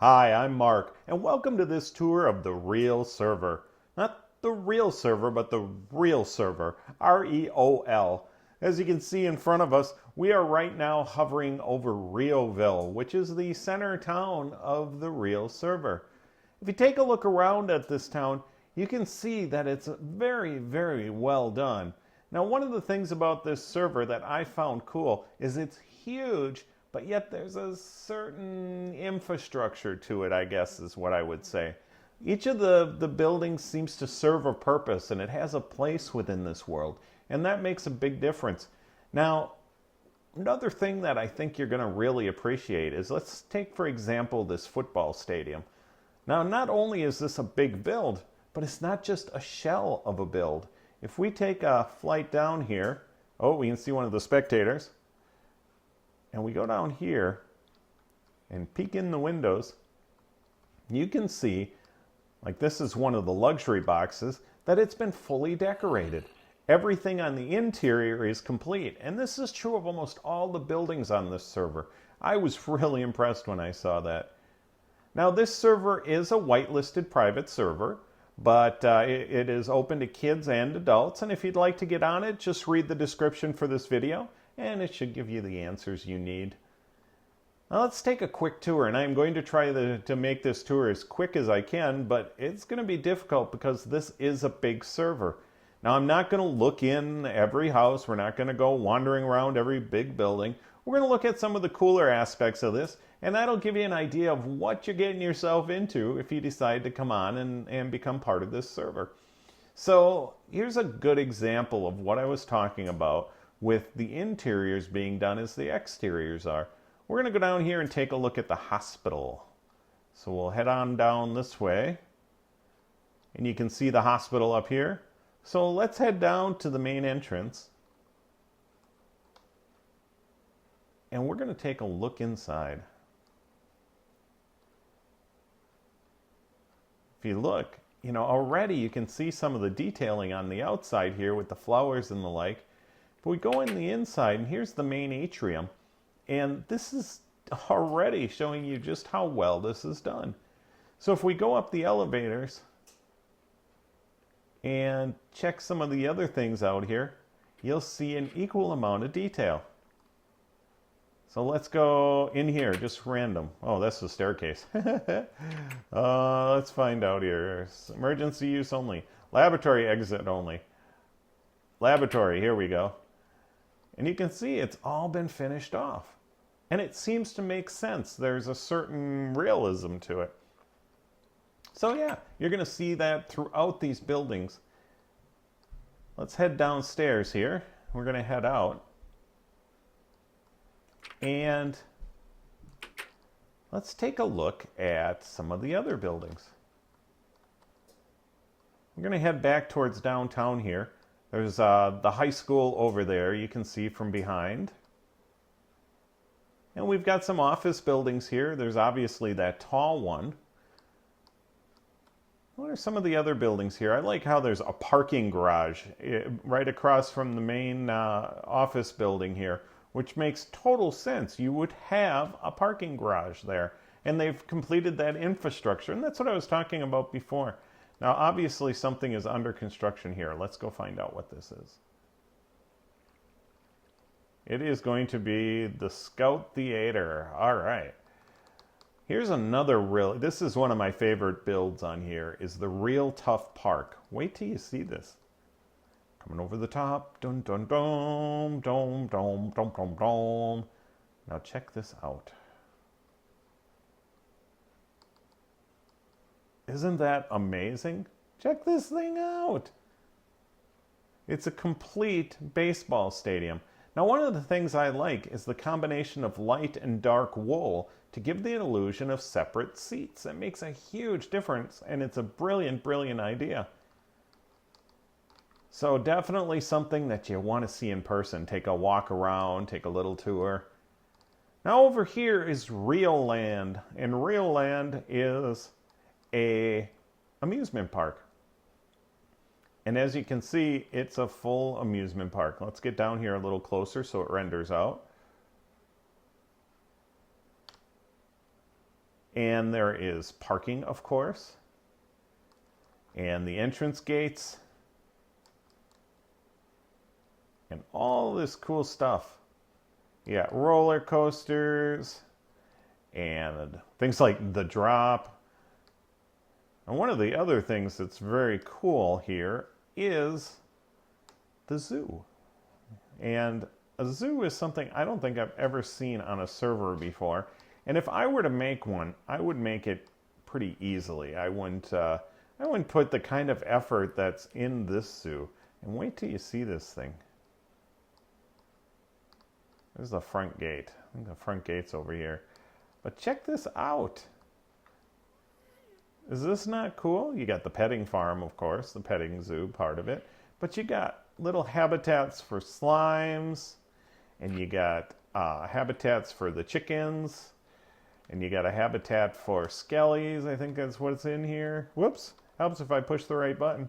Hi, I'm Mark, and welcome to this tour of the REoL server. Not the real server, but the REoL server, REoL. As you can see in front of us, we are right now hovering over Rioville, which is the center town of the REoL server. If you take a look around at this town, you can see that it's very, very well done. Now, one of the things about this server that I found cool is it's huge, but yet there's a certain infrastructure to it, I guess is what I would say. Each of the buildings seems to serve a purpose and it has a place within this world, and that makes a big difference. Now, another thing that I think you're going to really appreciate is, let's take for example this football stadium. Now, not only is this a big build, but it's not just a shell of a build. If we take a flight down here, oh, we can see one of the spectators. And we go down here and peek in the windows, you can see, like this is one of the luxury boxes, that it's been fully decorated. Everything on the interior is complete, and this is true of almost all the buildings on this server. I was really impressed when I saw that. Now, this server is a whitelisted private server, but it is open to kids and adults, and if you'd like to get on it, just read the description for this video, and it should give you the answers you need. Now let's take a quick tour, and I'm going to try to make this tour as quick as I can, but it's going to be difficult because this is a big server. Now, I'm not going to look in every house. We're not going to go wandering around every big building. We're going to look at some of the cooler aspects of this, and that'll give you an idea of what you're getting yourself into if you decide to come on and become part of this server. So here's a good example of what I was talking about with the interiors being done as the exteriors are. We're going to go down here and take a look at the hospital. So we'll head on down this way, and you can see the hospital up here. So let's head down to the main entrance, and we're going to take a look inside. If you look, already you can see some of the detailing on the outside here with the flowers and the like. But we go in the inside, and here's the main atrium, and this is already showing you just how well this is done. So if we go up the elevators and check some of the other things out here, you'll see an equal amount of detail. So let's go in here, just random. Oh, that's the staircase. Let's find out here. Emergency use only. Laboratory exit only. Laboratory, here we go. And you can see it's all been finished off. And it seems to make sense. There's a certain realism to it. So yeah, you're going to see that throughout these buildings. Let's head downstairs here. We're going to head out. And let's take a look at some of the other buildings. We're going to head back towards downtown here. There's the high school over there, you can see from behind. And we've got some office buildings here. There's obviously that tall one. What are some of the other buildings here? I like how there's a parking garage right across from the main office building here, which makes total sense. You would have a parking garage there, and they've completed that infrastructure, and that's what I was talking about before. Now, obviously, something is under construction here. Let's go find out what this is. It is going to be the Scout Theater. All right. Here's another this is one of my favorite builds on here, is the Real Tough Park. Wait till you see this. Coming over the top. Dun, dun, dun, dun, dun, dun, dun, dun. Now check this out. Isn't that amazing? Check this thing out. It's a complete baseball stadium. Now, one of the things I like is the combination of light and dark wool to give the illusion of separate seats. It makes a huge difference, and it's a brilliant, brilliant idea. So definitely something that you want to see in person. Take a walk around, take a little tour. Now over here is REoL Land, and REoL Land is a amusement park. And as you can see, it's a full amusement park. Let's get down here a little closer so it renders out. And there is parking, of course, and the entrance gates, and all this cool stuff. You got roller coasters and things like the drop. And one of the other things that's very cool here is the zoo. And a zoo is something I don't think I've ever seen on a server before. And if I were to make one, I would make it pretty easily. I wouldn't put the kind of effort that's in this zoo. And wait till you see this thing. There's the front gate. I think the front gate's over here. But check this out. Is this not cool? You got the petting farm, of course, the petting zoo part of it. But you got little habitats for slimes, and you got habitats for the chickens, and you got a habitat for skellies. I think that's what's in here. Whoops. Helps if I push the right button.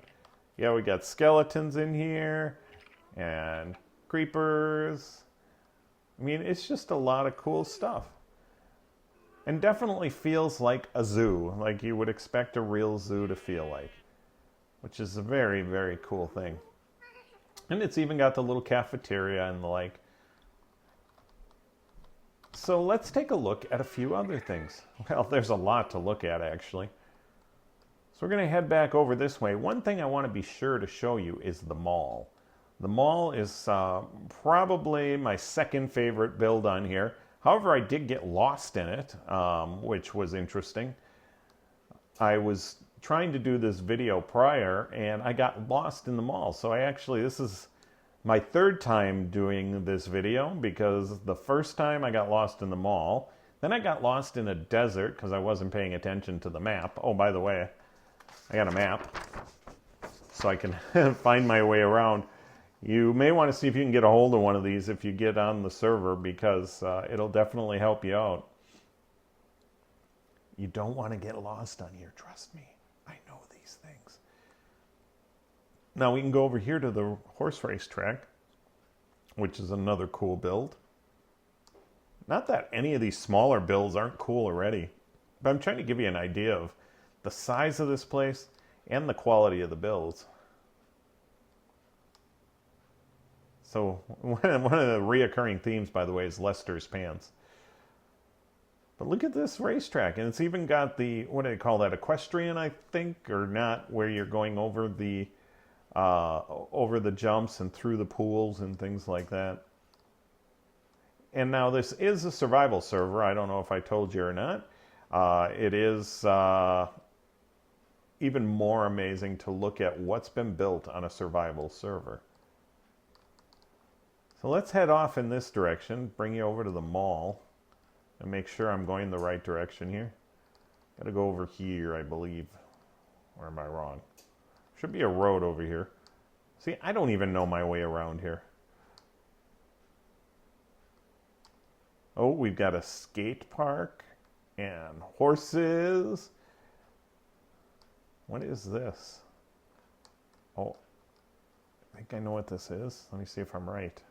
Yeah, we got skeletons in here, and creepers. I mean, it's just a lot of cool stuff. And definitely feels like a zoo, like you would expect a real zoo to feel like, which is a very, very cool thing. And it's even got the little cafeteria and the like. So let's take a look at a few other things. Well, there's a lot to look at, actually. So we're going to head back over this way. One thing I want to be sure to show you is the mall. The mall is probably my second favorite build on here. However, I did get lost in it, which was interesting. I was trying to do this video prior, and I got lost in the mall. So this is my third time doing this video, because the first time I got lost in the mall. Then I got lost in a desert because I wasn't paying attention to the map. Oh, by the way, I got a map so I can find my way around. You may want to see if you can get a hold of one of these if you get on the server, because it'll definitely help you out. You don't want to get lost on here, trust me. I know these things. Now we can go over here to the horse race track, which is another cool build. Not that any of these smaller builds aren't cool already, but I'm trying to give you an idea of the size of this place and the quality of the builds. So one of the reoccurring themes, by the way, is Lester's pants. But look at this racetrack, and it's even got the, what do they call that, equestrian, I think, or not, where you're going over the jumps and through the pools and things like that. And now this is a survival server. I don't know if I told you or not. It is even more amazing to look at what's been built on a survival server. So let's head off in this direction, bring you over to the mall, and make sure I'm going the right direction here. Gotta go over here, I believe. Or am I wrong? Should be a road over here. See, I don't even know my way around here. Oh, we've got a skate park and horses. What is this? Oh, I think I know what this is. Let me see if I'm right.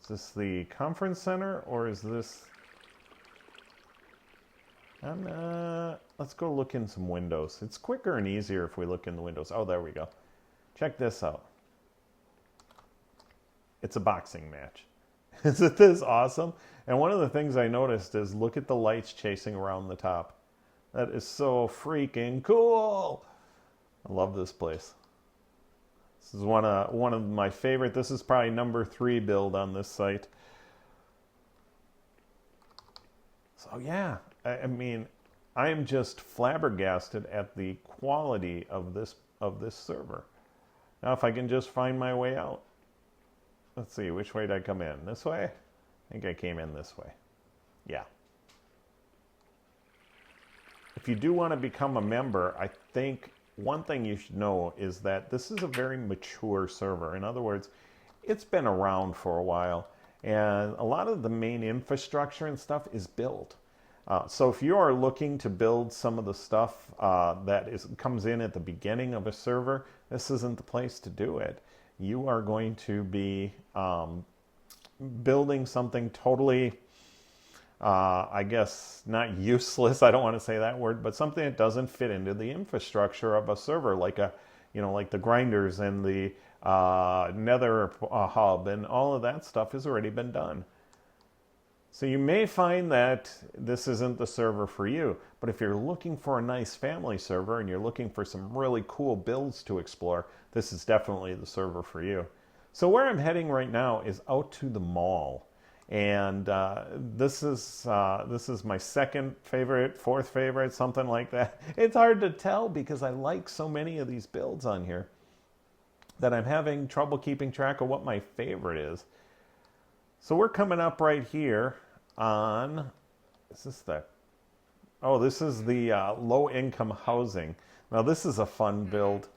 Is this the conference center, or is this... let's go look in some windows. It's quicker and easier if we look in the windows. Oh, there we go. Check this out. It's a boxing match. Isn't this awesome? And one of the things I noticed is look at the lights chasing around the top. That is so freaking cool. I love this place. This is one of my favorite. This is probably number 3 build on this site. So yeah, I mean, I am just flabbergasted at the quality of this server. Now, if I can just find my way out. Let's see, which way did I come in? This way? I think I came in this way. Yeah. If you do want to become a member, I think one thing you should know is that this is a very mature server. In other words, it's been around for a while, and a lot of the main infrastructure and stuff is built. So if you are looking to build some of the stuff comes in at the beginning of a server, this isn't the place to do it. You are going to be building something totally I guess not useless, I don't want to say that word, but something that doesn't fit into the infrastructure of a server, like like the grinders and the nether hub and all of that stuff has already been done. So you may find that this isn't the server for you, but if you're looking for a nice family server and you're looking for some really cool builds to explore, this is definitely the server for you. So where I'm heading right now is out to the mall. And this is my second favorite, fourth favorite, something like that. It's hard to tell because I like so many of these builds on here that I'm having trouble keeping track of what my favorite is. So we're coming up right here on, this is the low-income housing. Now this is a fun build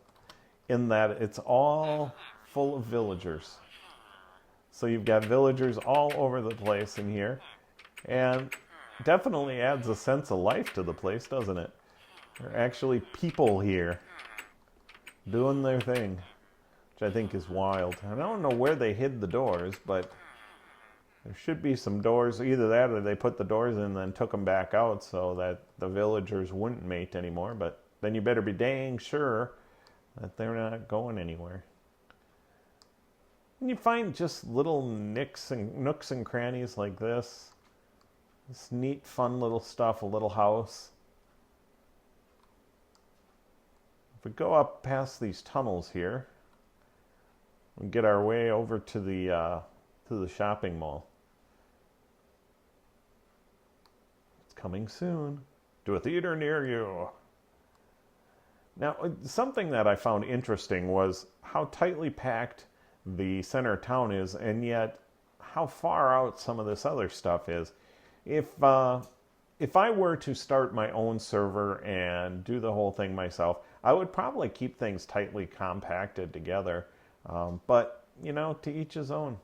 in that it's all full of villagers. So you've got villagers all over the place in here, and definitely adds a sense of life to the place, doesn't it? There are actually people here doing their thing, which I think is wild. I don't know where they hid the doors, but there should be some doors. Either that or they put the doors in and then took them back out so that the villagers wouldn't mate anymore. But then you better be dang sure that they're not going anywhere. And you find just little nooks and crannies like this. This neat, fun little stuff, a little house. If we go up past these tunnels here, we get our way over to the shopping mall. It's coming soon to a theater near you. Now, something that I found interesting was how tightly packed the center of town is, and yet how far out some of this other stuff is. If I were to start my own server and do the whole thing myself, I would probably keep things tightly compacted together. But, to each his own.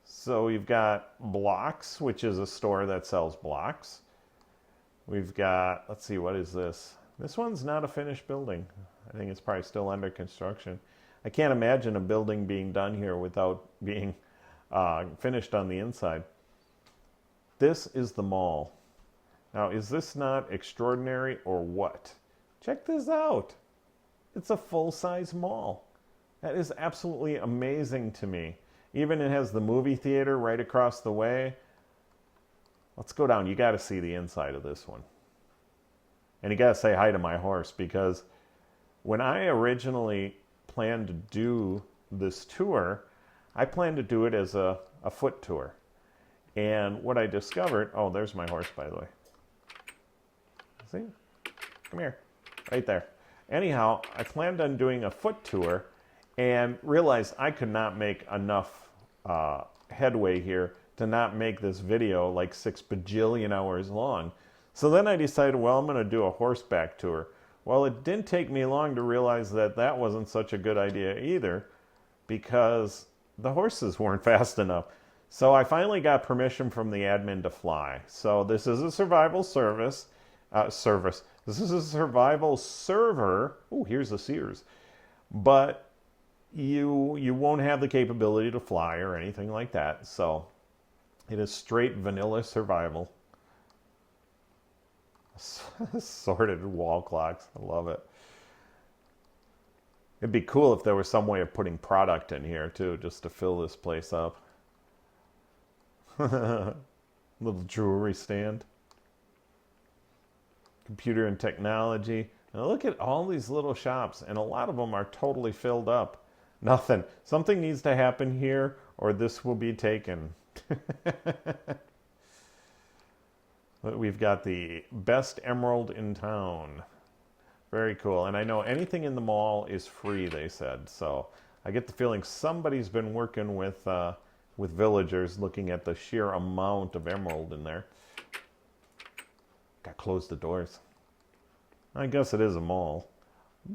So we've got Blocks, which is a store that sells blocks. We've got, let's see, what is this? This one's not a finished building. I think it's probably still under construction. I can't imagine a building being done here without being finished on the inside. This is the mall. Now, is this not extraordinary or what? Check this out. It's a full-size mall. That is absolutely amazing to me. Even it has the movie theater right across the way. Let's go down. You got to see the inside of this one. And you got to say hi to my horse, because when I originally planned to do this tour, I planned to do it as a foot tour. And what I discovered, oh, there's my horse, by the way. See? Come here. Right there. Anyhow, I planned on doing a foot tour and realized I could not make enough headway here to not make this video like 6 bajillion hours long. So then I decided, well, I'm going to do a horseback tour. Well, it didn't take me long to realize that that wasn't such a good idea either, because the horses weren't fast enough. So I finally got permission from the admin to fly. So this is a survival service. This is a survival server. Oh, here's the Sears. But you won't have the capability to fly or anything like that. So it is straight vanilla survival. Sorted wall clocks. I love it. It'd be cool if there was some way of putting product in here too, just to fill this place up. Little jewelry stand. Computer and technology. Now look at all these little shops, and a lot of them are totally filled up. Nothing. Something needs to happen here, or this will be taken. We've got the best emerald in town. Very cool. And I know anything in the mall is free, they said. So I get the feeling somebody's been working with villagers, looking at the sheer amount of emerald in there. Got to close the doors. I guess it is a mall.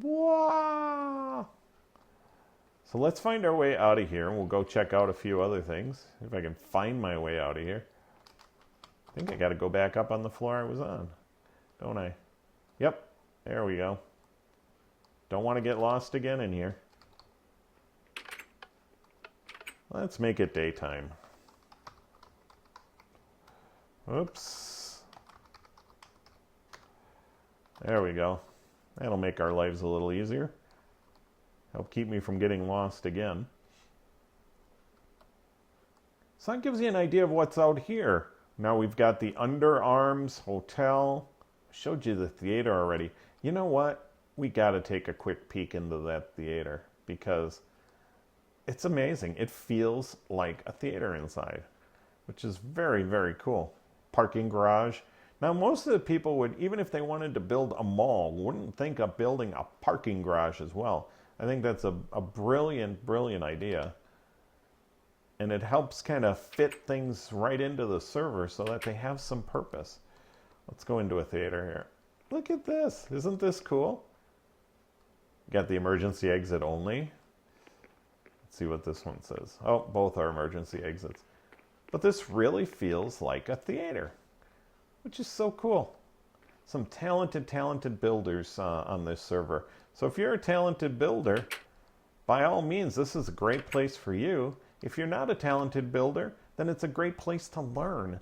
Wah! So let's find our way out of here, and we'll go check out a few other things. If I can find my way out of here. I think I got to go back up on the floor I was on, don't I? Yep, there we go. Don't want to get lost again in here. Let's make it daytime. Oops. There we go. That'll make our lives a little easier. Help keep me from getting lost again. So that gives you an idea of what's out here. Now we've got the Underarms Hotel. I showed you the theater already. You know what? We got to take a quick peek into that theater because it's amazing. It feels like a theater inside, which is very, very cool. Parking garage. Now, most of the people would, even if they wanted to build a mall, wouldn't think of building a parking garage as well. I think that's a brilliant, brilliant idea. And it helps kind of fit things right into the server so that they have some purpose. Let's go into a theater here. Look at this. Isn't this cool? Got the emergency exit only. Let's see what this one says. Oh, both are emergency exits. But this really feels like a theater, which is so cool. Some talented, talented builders on this server. So if you're a talented builder, by all means, this is a great place for you. If you're not a talented builder, then it's a great place to learn.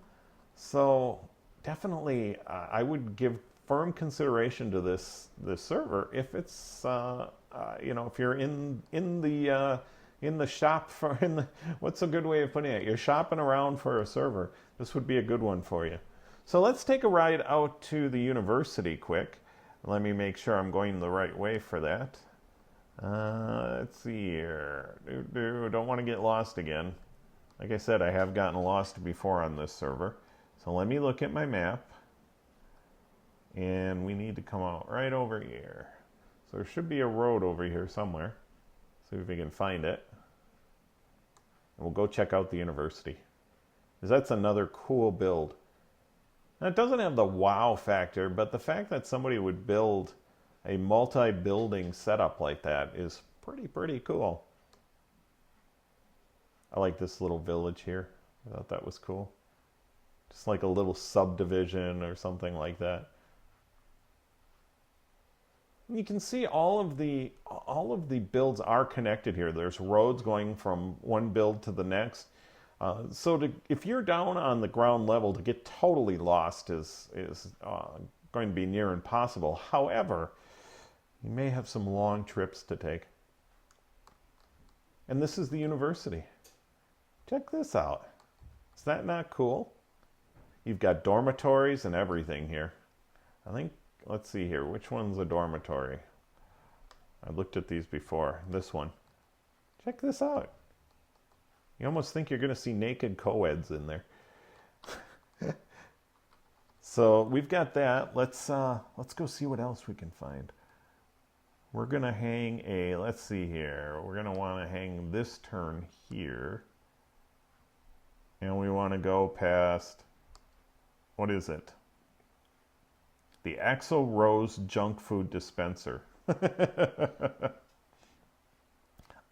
So definitely, I would give firm consideration to this server if it's if you're in the shop for what's a good way of putting it? You're shopping around for a server. This would be a good one for you. So let's take a ride out to the university quick. Let me make sure I'm going the right way for that. Let's see here. Don't want to get lost again. Like I said, I have gotten lost before on this server. So let me look at my map. And we need to come out right over here. So there should be a road over here somewhere. See if we can find it. And we'll go check out the university. Because that's another cool build. Now, it doesn't have the wow factor, but the fact that somebody would build a multi-building setup like that is pretty cool. I like this little village here. I thought that was cool. Just like a little subdivision or something like that. You can see all of the builds are connected here. There's roads going from one build to the next. If you're down on the ground level, to get totally lost is going to be near impossible. However, you may have some long trips to take. And this is the university. Check this out. Is that not cool? You've got dormitories and everything here. I think, let's see here. Which one's a dormitory? I looked at these before. This one. Check this out. You almost think you're going to see naked co-eds in there. So we've got that. Let's go see what else we can find. We're going to hang let's see here. We're going to want to hang this turn here. And we want to go past, what is it? The Axel Rose Junk Food Dispenser.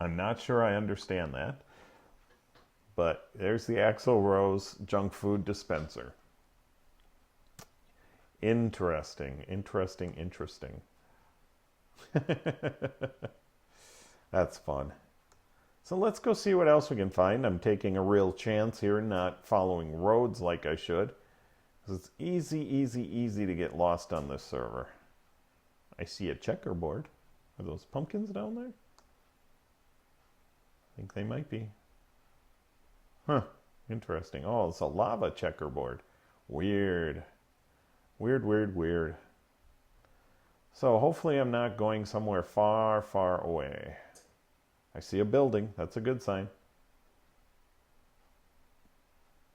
I'm not sure I understand that. But there's the Axel Rose Junk Food Dispenser. Interesting. That's fun. So let's go see what else we can find. I'm taking a real chance here, not following roads like I should. Because it's easy to get lost on this server. I see a checkerboard. Are those pumpkins down there? I think they might be. Huh, interesting. Oh, it's a lava checkerboard. Weird. So hopefully I'm not going somewhere far away. I see a building. That's a good sign.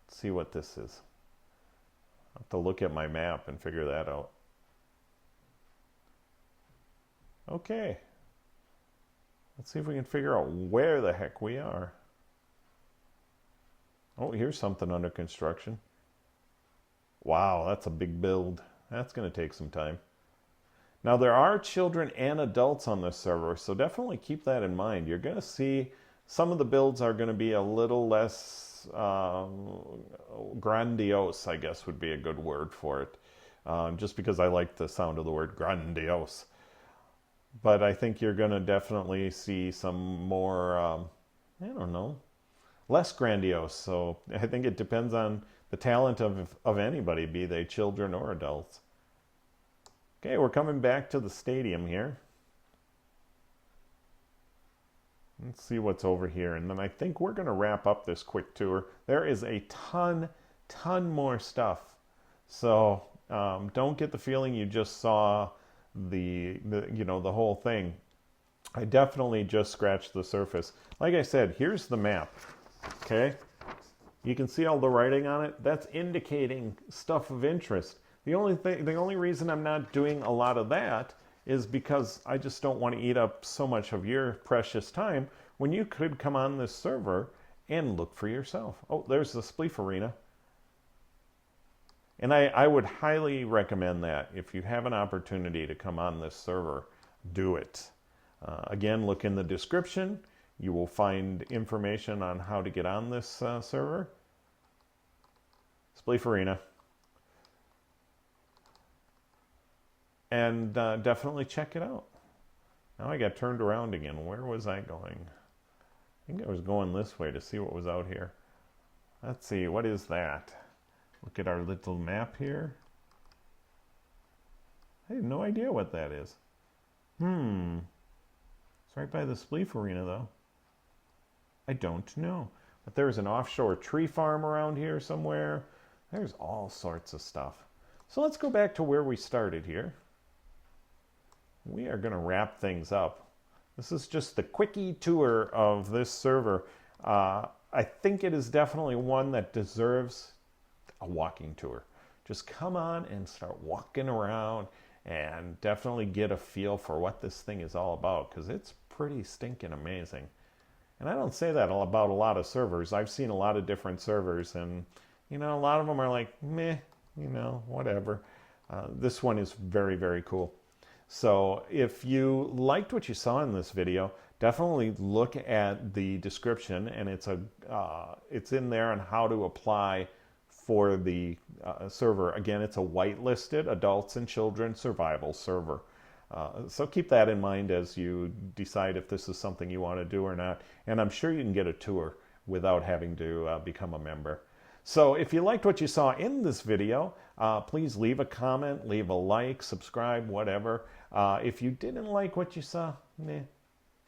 Let's see what this is. I'll have to look at my map and figure that out. Okay. Let's see if we can figure out where the heck we are. Oh, here's something under construction. Wow, that's a big build. That's going to take some time. Now, there are children and adults on this server, so definitely keep that in mind. You're going to see some of the builds are going to be a little less grandiose, I guess would be a good word for it. Just because I like the sound of the word grandiose. But I think you're going to definitely see some more, less grandiose. So I think it depends on the talent of anybody, be they children or adults. Okay, we're coming back to the stadium here. Let's see what's over here, and then I think we're going to wrap up this quick tour. There is a ton more stuff. So don't get the feeling you just saw the whole thing. I definitely just scratched the surface. Like I said, here's the map. Okay, you can see all the writing on it. That's indicating stuff of interest. The only reason I'm not doing a lot of that is because I just don't want to eat up so much of your precious time when you could come on this server and look for yourself. Oh, there's the Spleef Arena. And I would highly recommend that. If you have an opportunity to come on this server, do it. Again, look in the description. You will find information on how to get on this server. Spleef Arena. And definitely check it out. Now I got turned around again. Where was I going? I think I was going this way to see what was out here. Let's see, what is that? Look at our little map here. I have no idea what that is. It's right by the Spleef Arena, though. I don't know. But there's an offshore tree farm around here somewhere. There's all sorts of stuff. So let's go back to where we started here. We are going to wrap things up. This is just the quickie tour of this server. I think it is definitely one that deserves a walking tour. Just come on and start walking around and definitely get a feel for what this thing is all about, because it's pretty stinking amazing. And I don't say that about a lot of servers. I've seen a lot of different servers, and a lot of them are like, meh, whatever. This one is very, very cool. So if you liked what you saw in this video, definitely look at the description, and it's in there on how to apply for the server. Again, it's a whitelisted adults and children survival server. So keep that in mind as you decide if this is something you want to do or not. And I'm sure you can get a tour without having to become a member. So if you liked what you saw in this video, please leave a comment, leave a like, subscribe, whatever. If you didn't like what you saw,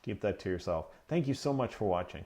keep that to yourself. Thank you so much for watching.